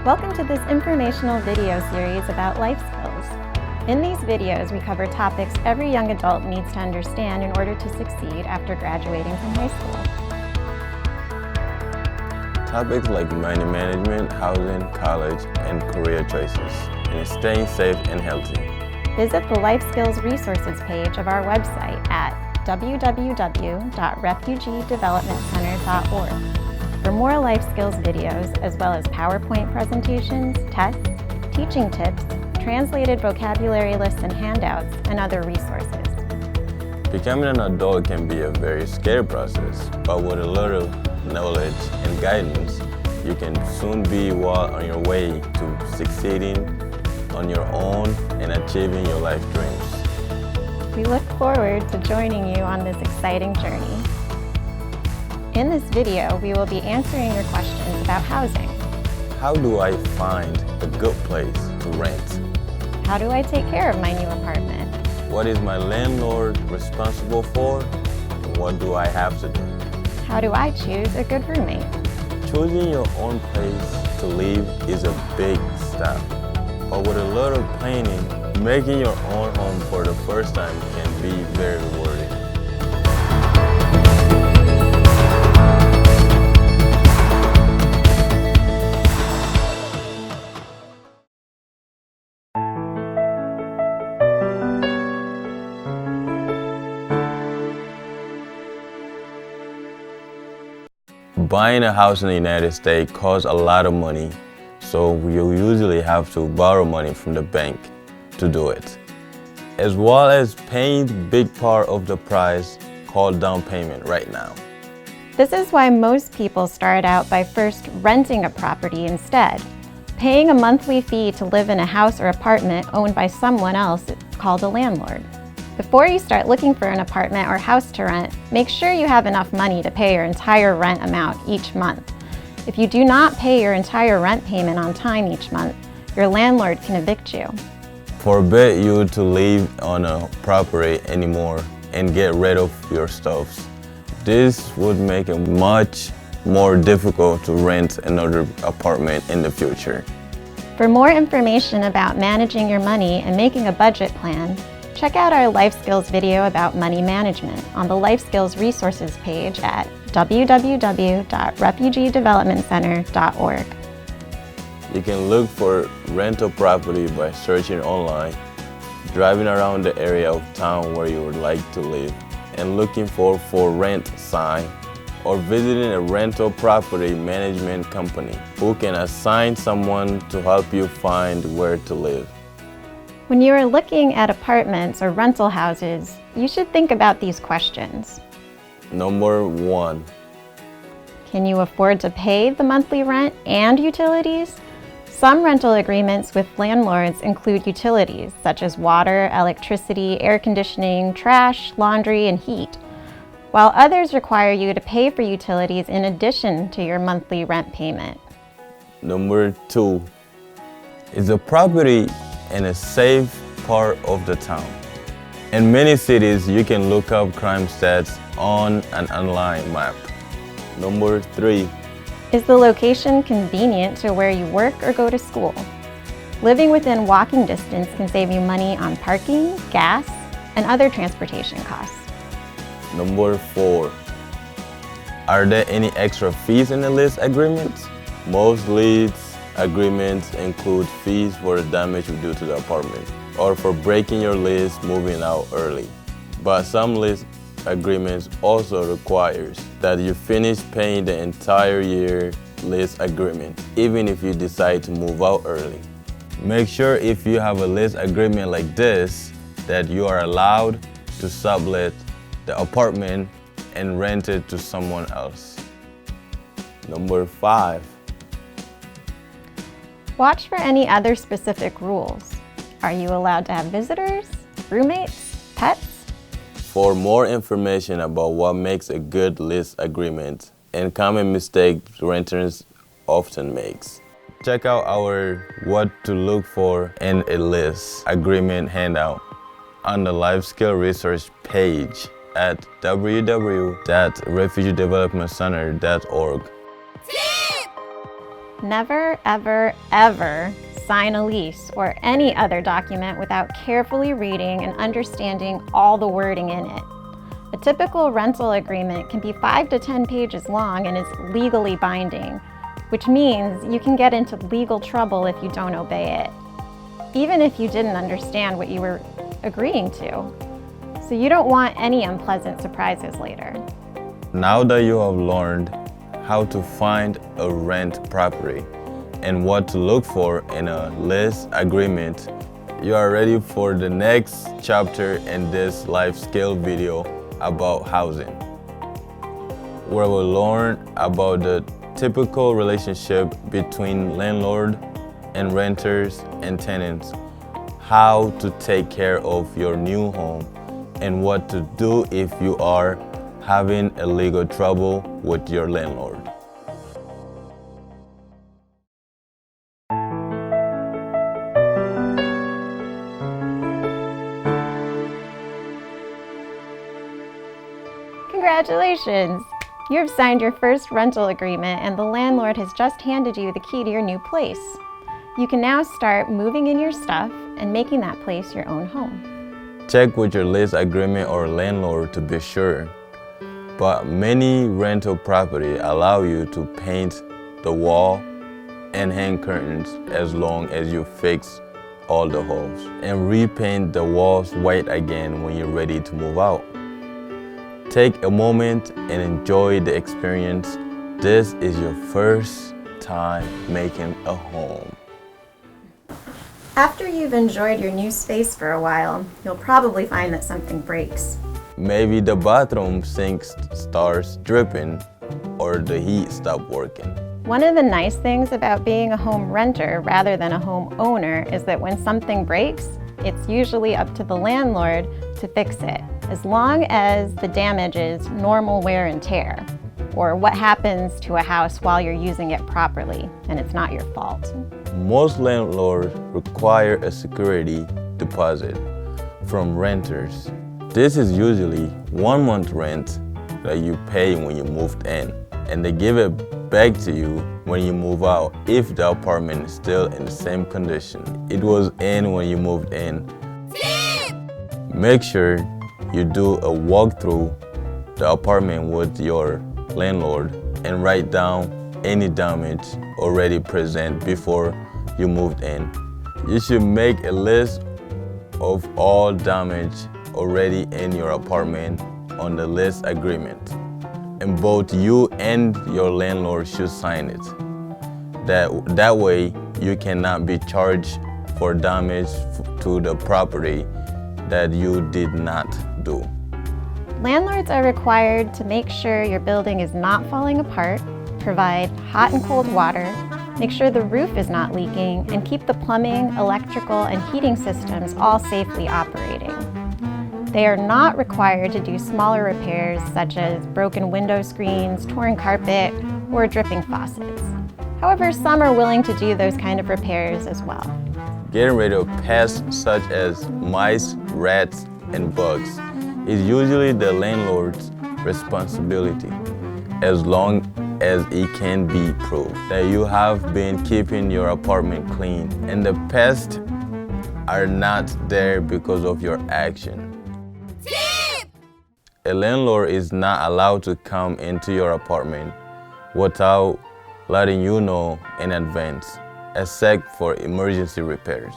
Welcome to this informational video series about life skills. In these videos, we cover topics every young adult needs to understand in order to succeed after graduating from high school. Topics like money management, housing, college, and career choices, and staying safe and healthy. Visit the Life Skills Resources page of our website at www.refugeedevelopmentcenter.org for more life skills videos, as well as PowerPoint presentations, tests, teaching tips, translated vocabulary lists and handouts, and other resources. Becoming an adult can be a very scary process, but with a little knowledge and guidance, you can soon be well on your way to succeeding on your own and achieving your life dreams. We look forward to joining you on this exciting journey. In this video, we will be answering your questions about housing. How do I find a good place to rent? How do I take care of my new apartment? What is my landlord responsible for? And what do I have to do? How do I choose a good roommate? Choosing your own place to live is a big step, but with a little planning, making your own home for the first time can be very rewarding. Buying a house in the United States costs a lot of money, so you usually have to borrow money from the bank to do it, as well as paying the big part of the price called down payment right now. This is why most people start out by first renting a property instead, paying a monthly fee to live in a house or apartment owned by someone else called a landlord. Before you start looking for an apartment or house to rent, make sure you have enough money to pay your entire rent amount each month. If you do not pay your entire rent payment on time each month, your landlord can evict you. Forbid you to live on a property anymore and get rid of your stuff. This would make it much more difficult to rent another apartment in the future. For more information about managing your money and making a budget plan, check out our life skills video about money management on the Life Skills Resources page at www.refugeedevelopmentcenter.org. You can look for rental property by searching online, driving around the area of town where you would like to live, and looking for rent sign, or visiting a rental property management company who can assign someone to help you find where to live. When you are looking at apartments or rental houses, you should think about these questions. Number 1. Can you afford to pay the monthly rent and utilities? Some rental agreements with landlords include utilities such as water, electricity, air conditioning, trash, laundry, and heat, while others require you to pay for utilities in addition to your monthly rent payment. Number 2. Is the property in a safe part of the town? In many cities, you can look up crime stats on an online map. Number 3. Is the location convenient to where you work or go to school? Living within walking distance can save you money on parking, gas, and other transportation costs. Number 4. Are there any extra fees in the lease agreements? Most lease agreements include fees for the damage you do to the apartment or for breaking your lease moving out early. But some lease agreements also requires that you finish paying the entire year lease agreement, even if you decide to move out early. Make sure if you have a lease agreement like this that you are allowed to sublet the apartment and rent it to someone else. Number 5. Watch for any other specific rules. Are you allowed to have visitors, roommates, pets? For more information about what makes a good lease agreement and common mistakes renters often make, check out our What to Look For in a Lease Agreement handout on the Life Skill Research page at www.refugeedevelopmentcenter.org. Never, ever, ever sign a lease or any other document without carefully reading and understanding all the wording in it. A typical rental agreement can be 5 to 10 pages long and is legally binding, which means you can get into legal trouble if you don't obey it, even if you didn't understand what you were agreeing to. So you don't want any unpleasant surprises later. Now that you have learned how to find a rent property and what to look for in a lease agreement, you are ready for the next chapter in this life skill video about housing, where we'll learn about the typical relationship between landlord and renters and tenants, how to take care of your new home, and what to do if you are having a legal trouble with your landlord. Congratulations! You have signed your first rental agreement and the landlord has just handed you the key to your new place. You can now start moving in your stuff and making that place your own home. Check with your lease agreement or landlord to be sure, but many rental properties allow you to paint the wall and hang curtains as long as you fix all the holes and repaint the walls white again when you're ready to move out. Take a moment and enjoy the experience. This is your first time making a home. After you've enjoyed your new space for a while, you'll probably find that something breaks. Maybe the bathroom sink starts dripping or the heat stopped working. One of the nice things about being a home renter rather than a home owner is that when something breaks, it's usually up to the landlord to fix it, as long as the damage is normal wear and tear, or what happens to a house while you're using it properly, and it's not your fault. Most landlords require a security deposit from renters. This is usually 1 month rent that you pay when you moved in, and they give it back to you when you move out if the apartment is still in the same condition it was in when you moved in. Make sure you do a walkthrough the apartment with your landlord and write down any damage already present before you moved in. You should make a list of all damage already in your apartment on the lease agreement, and both you and your landlord should sign it. That way you cannot be charged for damage to the property that you did not do. Landlords are required to make sure your building is not falling apart, provide hot and cold water, make sure the roof is not leaking, and keep the plumbing, electrical, and heating systems all safely operating. They are not required to do smaller repairs such as broken window screens, torn carpet, or dripping faucets. However, some are willing to do those kind of repairs as well. Getting rid of pests such as mice, rats, and bugs is usually the landlord's responsibility, as long as it can be proved that you have been keeping your apartment clean and the pests are not there because of your action. A landlord is not allowed to come into your apartment without letting you know in advance, except for emergency repairs.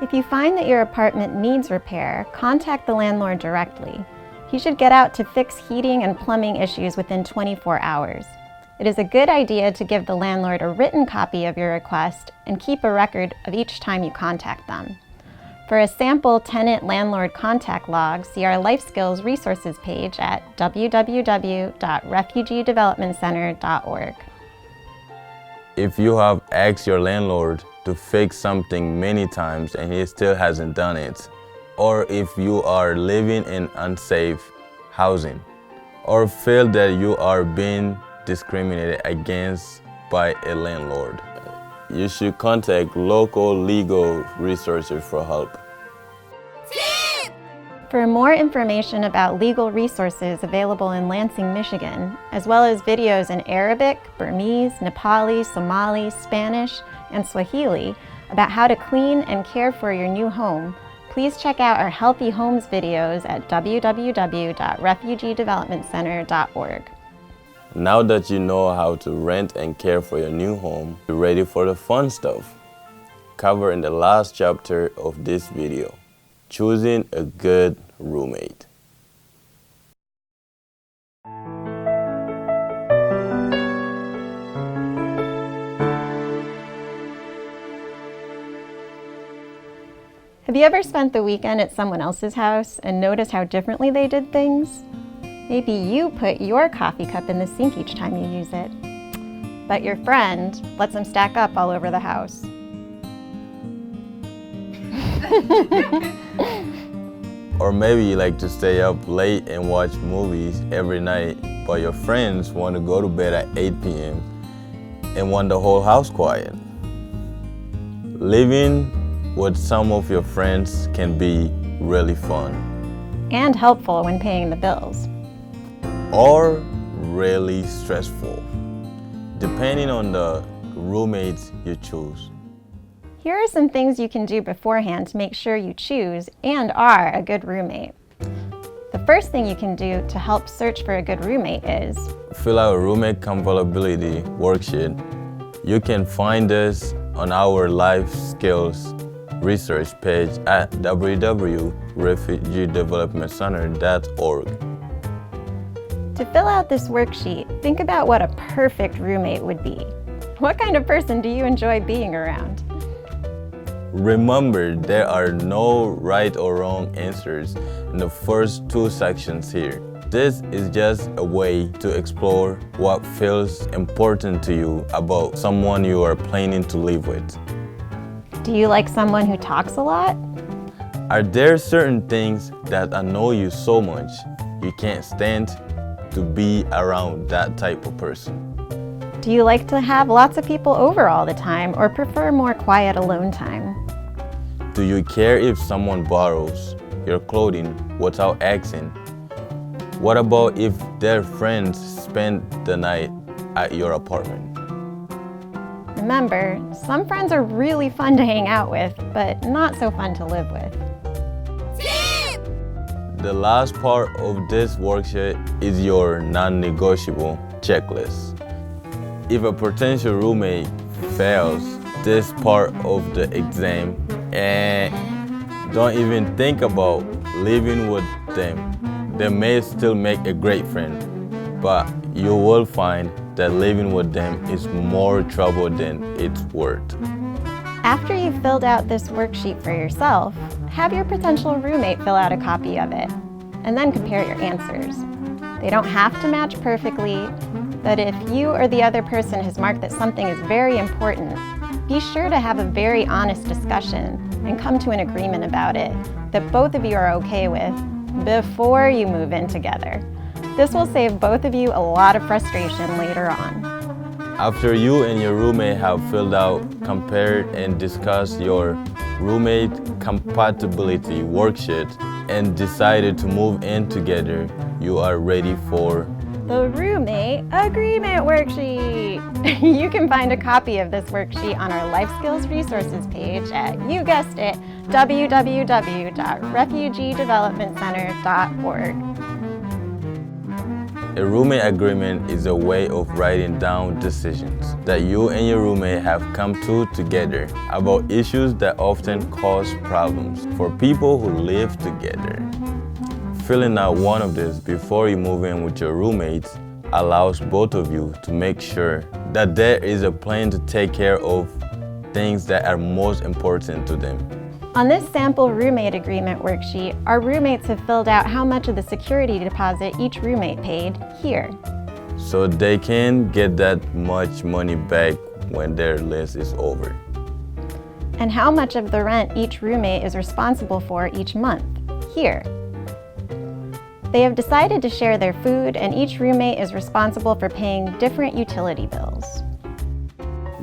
If you find that your apartment needs repair, contact the landlord directly. He should get out to fix heating and plumbing issues within 24 hours. It is a good idea to give the landlord a written copy of your request and keep a record of each time you contact them. For a sample tenant-landlord contact log, see our Life Skills resources page at www.refugeedevelopmentcenter.org. If you have asked your landlord to fix something many times and he still hasn't done it, or if you are living in unsafe housing, or feel that you are being discriminated against by a landlord, you should contact local legal resources for help. For more information about legal resources available in Lansing, Michigan, as well as videos in Arabic, Burmese, Nepali, Somali, Spanish, and Swahili about how to clean and care for your new home, please check out our Healthy Homes videos at www.refugeedevelopmentcenter.org. Now that you know how to rent and care for your new home, you're ready for the fun stuff covered in the last chapter of this video: choosing a good roommate. Have you ever spent the weekend at someone else's house and noticed how differently they did things? Maybe you put your coffee cup in the sink each time you use it, but your friend lets them stack up all over the house. Or maybe you like to stay up late and watch movies every night, but your friends want to go to bed at 8 p.m. and want the whole house quiet. Living with some of your friends can be really fun. And helpful when paying the bills. Or really stressful, depending on the roommates you choose. Here are some things you can do beforehand to make sure you choose and are a good roommate. The first thing you can do to help search for a good roommate is fill out a roommate compatibility worksheet. You can find this on our life skills research page at www.refugeedevelopmentcenter.org. To fill out this worksheet, think about what a perfect roommate would be. What kind of person do you enjoy being around? Remember, there are no right or wrong answers in the first two sections here. This is just a way to explore what feels important to you about someone you are planning to live with. Do you like someone who talks a lot? Are there certain things that annoy you so much you can't stand to be around that type of person? Do you like to have lots of people over all the time or prefer more quiet alone time? Do you care if someone borrows your clothing without asking? What about if their friends spend the night at your apartment? Remember, some friends are really fun to hang out with, but not so fun to live with. The last part of this worksheet is your non-negotiable checklist. If a potential roommate fails this part of the exam and don't even think about living with them, they may still make a great friend, but you will find that living with them is more trouble than it's worth. After you've filled out this worksheet for yourself, have your potential roommate fill out a copy of it, and then compare your answers. They don't have to match perfectly, but if you or the other person has marked that something is very important, be sure to have a very honest discussion and come to an agreement about it that both of you are okay with before you move in together. This will save both of you a lot of frustration later on. After you and your roommate have filled out, compared, and discussed your roommate compatibility worksheet and decided to move in together, you are ready for the Roommate Agreement Worksheet. You can find a copy of this worksheet on our Life Skills Resources page at, you guessed it, www.refugeedevelopmentcenter.org. A roommate agreement is a way of writing down decisions that you and your roommate have come to together about issues that often cause problems for people who live together. Filling out one of these before you move in with your roommates allows both of you to make sure that there is a plan to take care of things that are most important to them. On this sample roommate agreement worksheet, our roommates have filled out how much of the security deposit each roommate paid here. So they can get that much money back when their lease is over. And how much of the rent each roommate is responsible for each month here. They have decided to share their food, and each roommate is responsible for paying different utility bills.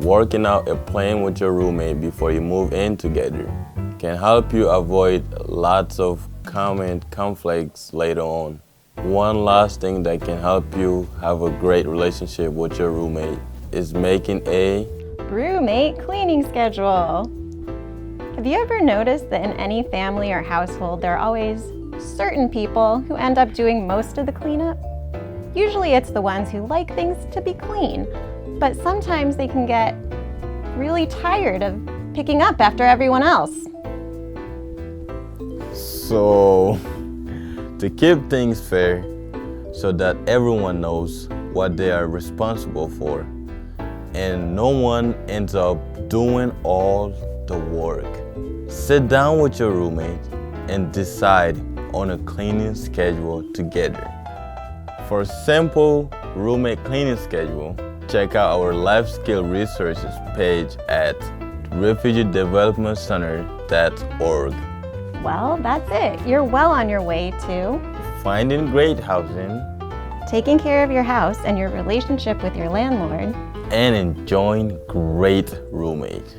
Working out a plan with your roommate before you move in together can help you avoid lots of common conflicts later on. One last thing that can help you have a great relationship with your roommate is making a roommate cleaning schedule. Have you ever noticed that in any family or household, there are always certain people who end up doing most of the cleanup? Usually it's the ones who like things to be clean, but sometimes they can get really tired of picking up after everyone else. So, to keep things fair so that everyone knows what they are responsible for and no one ends up doing all the work, sit down with your roommate and decide on a cleaning schedule together. For a simple roommate cleaning schedule, check out our life skill resources page at refugeedevelopmentcenter.org. Well, that's it. You're well on your way to finding great housing, taking care of your house and your relationship with your landlord, and enjoying great roommates.